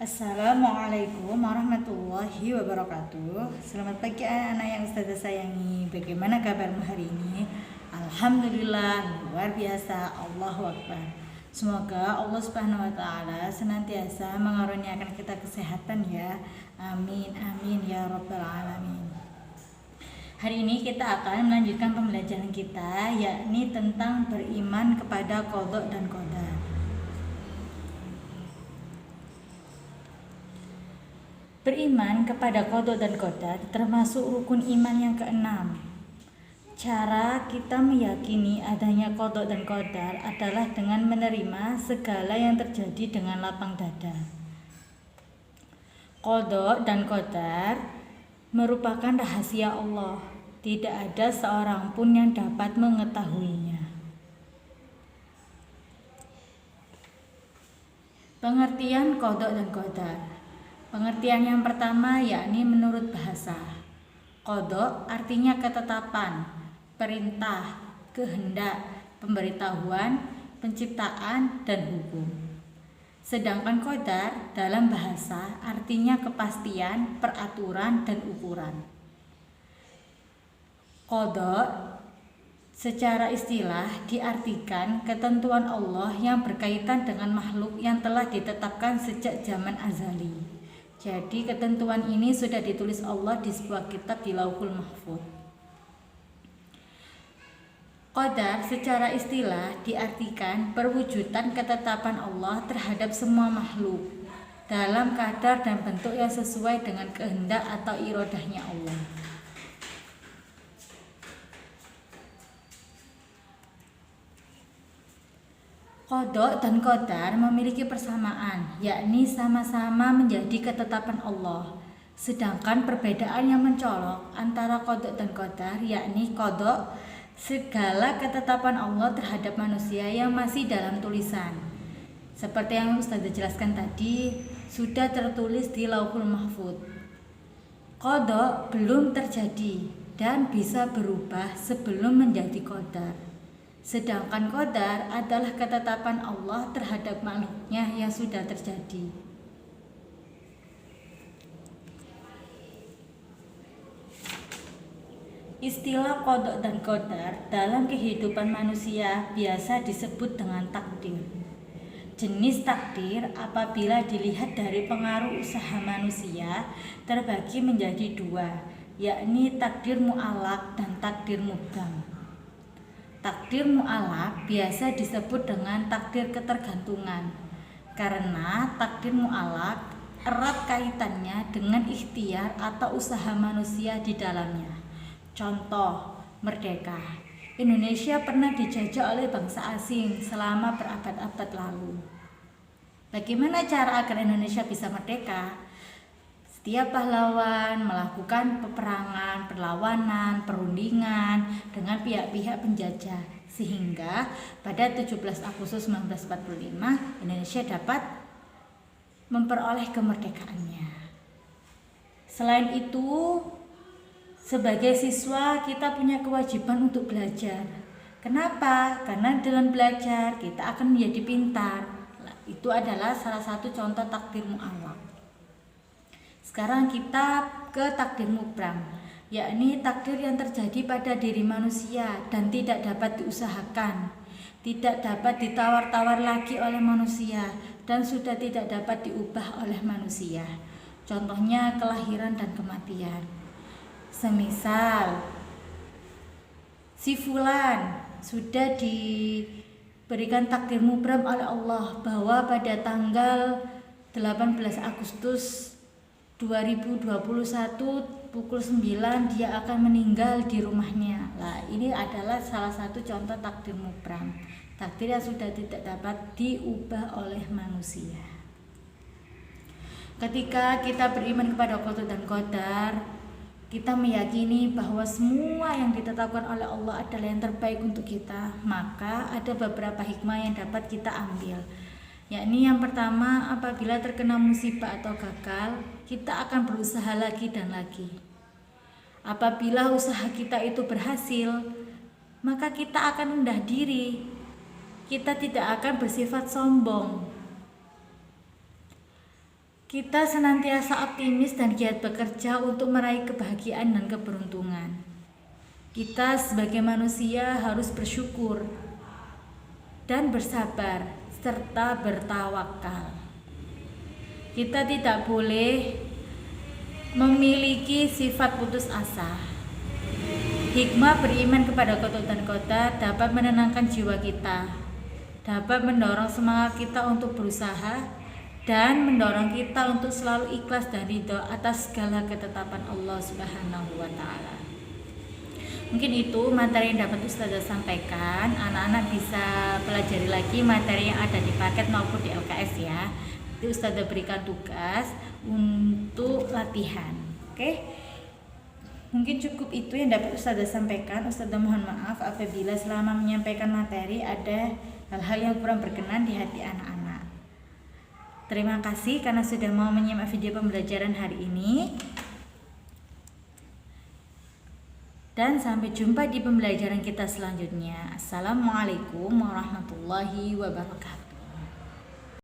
Assalamualaikum warahmatullahi wabarakatuh. Selamat pagi anak-anak yang Ustazah sayangi. Bagaimana kabarmu hari ini? Alhamdulillah, luar biasa. Allahu Akbar. Semoga Allah Subhanahu wa taala senantiasa mengaruniakan kita kesehatan ya. Amin amin ya rabbal alamin. Hari ini kita akan melanjutkan pembelajaran kita, yakni tentang beriman kepada qada dan qadar. Beriman kepada qada dan qadar termasuk rukun iman yang keenam. Cara kita meyakini adanya qada dan qadar adalah dengan menerima segala yang terjadi dengan lapang dada. Qada dan qadar merupakan rahasia Allah. Tidak ada seorang pun yang dapat mengetahuinya. Pengertian qada dan qadar. Pengertian yang pertama yakni menurut bahasa. Qada artinya ketetapan, perintah, kehendak, pemberitahuan, penciptaan, dan hukum. Sedangkan qadar dalam bahasa artinya kepastian, peraturan, dan ukuran. Qada secara istilah diartikan ketentuan Allah yang berkaitan dengan makhluk yang telah ditetapkan sejak zaman azali. Jadi ketentuan ini sudah ditulis Allah di sebuah kitab di Lauhul Mahfuz. Qadar secara istilah diartikan perwujudan ketetapan Allah terhadap semua makhluk dalam kadar dan bentuk yang sesuai dengan kehendak atau iradahnya Allah. Qada dan qadar memiliki persamaan, yakni sama-sama menjadi ketetapan Allah. Sedangkan perbedaan yang mencolok antara qada dan qadar, yakni qada segala ketetapan Allah terhadap manusia yang masih dalam tulisan. Seperti yang Ustazah jelaskan tadi, sudah tertulis di Lauhul Mahfuz. Qada belum terjadi dan bisa berubah sebelum menjadi qadar. Sedangkan qadar adalah ketetapan Allah terhadap makhluknya yang sudah terjadi. Istilah qada dan qadar dalam kehidupan manusia biasa disebut dengan takdir. Jenis takdir apabila dilihat dari pengaruh usaha manusia terbagi menjadi dua, yakni takdir mu'allaq dan takdir mubham. Takdir mu'allaq biasa disebut dengan takdir ketergantungan karena takdir mu'allaq erat kaitannya dengan ikhtiar atau usaha manusia di dalamnya. Contoh, merdeka. Indonesia pernah dijajah oleh bangsa asing selama berabad-abad lalu. Bagaimana cara agar Indonesia bisa merdeka? Setiap pahlawan melakukan peperangan, perlawanan, perundingan dengan pihak-pihak penjajah sehingga pada 17 Agustus 1945 Indonesia dapat memperoleh kemerdekaannya. Selain itu, sebagai siswa kita punya kewajiban untuk belajar. Kenapa? Karena dengan belajar kita akan menjadi pintar. Itu adalah salah satu contoh takdir mu'allaq. Sekarang kita ke takdir mubham, yakni takdir yang terjadi pada diri manusia dan tidak dapat diusahakan, tidak dapat ditawar-tawar lagi oleh manusia, dan sudah tidak dapat diubah oleh manusia. Contohnya kelahiran dan kematian. Semisal si fulan sudah diberikan takdir mubham oleh Allah bahwa pada tanggal 18 Agustus 2021 pukul 9 dia akan meninggal di rumahnya. Nah, ini adalah salah satu contoh takdir mubham. Takdir yang sudah tidak dapat diubah oleh manusia. Ketika kita beriman kepada qada dan qadar, kita meyakini bahwa semua yang ditetapkan oleh Allah adalah yang terbaik untuk kita, maka ada beberapa hikmah yang dapat kita ambil. Yakni yang pertama, apabila terkena musibah atau gagal, kita akan berusaha lagi dan lagi. Apabila usaha kita itu berhasil, maka kita akan rendah diri. Kita tidak akan bersifat sombong. Kita senantiasa optimis dan giat bekerja untuk meraih kebahagiaan dan keberuntungan. Kita sebagai manusia harus bersyukur dan bersabar serta bertawakal. Kita tidak boleh memiliki sifat putus asa. Hikmah beriman kepada qada dan qadar dapat menenangkan jiwa kita, dapat mendorong semangat kita untuk berusaha, dan mendorong kita untuk selalu ikhlas dan ridho atas segala ketetapan Allah Subhanahu wa Ta'ala. Mungkin itu materi yang dapat Ustazah sampaikan. Anak-anak bisa pelajari lagi materi yang ada di paket maupun di LKS ya. Nanti Ustazah berikan tugas untuk latihan. Oke? Mungkin cukup itu yang dapat Ustazah sampaikan. Ustazah mohon maaf apabila selama menyampaikan materi ada hal-hal yang kurang berkenan di hati anak-anak. Terima kasih karena sudah mau menyimak video pembelajaran hari ini. Dan sampai jumpa di pembelajaran kita selanjutnya. Assalamualaikum warahmatullahi wabarakatuh.